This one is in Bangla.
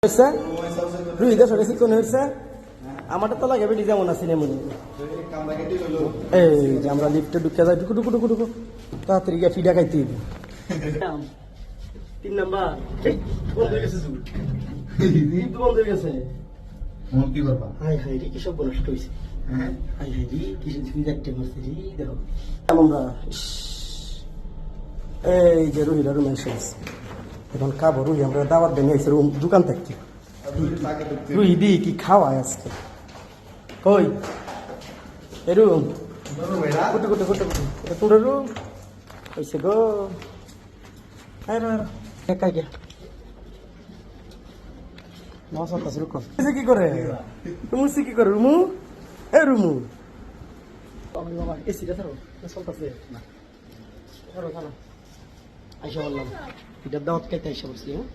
হয়েছে রুই দা সকালে কোন হয়েছে আমারটা তো লাগে বেটি যেমন আছে এমন এই যে আমরা লিফটে ঢুকে যাই ঢুকু ঢুকু ঢুকু ঢুকু তাড়াতাড়ি গিয়ে ফিডা খাইতে দিব 3 নাম্বার বন্ধ হয়ে গেছে লিফট বন্ধ হয়ে গেছে মন কি করবা হাই হাই রে কি সব নষ্ট হয়েছে হাই হাই রে কি দেখতে পারছি রে দেখো আমরা এই যে রুহিরা রুমেন শেষ এখন খাবো রুহি আমরা দাওয়াত দিয়ে নিয়েছি রুম দোকান থেকে রুহি দি কি খাওয়ায় আজকে কই এরুম কুটু কুটু কুটু কুটু এটা তোর রুম হয়েছে গো একা গিয়া নশো কাছে রুকো কি করে রুমু কি করে রুমু এ রুমু বাবা এসিটা ধরো চলতেছে না ধরো ধরো আইসা বললাম এটার দাওয়াত খাইতে আইসা বলছি হ্যাঁ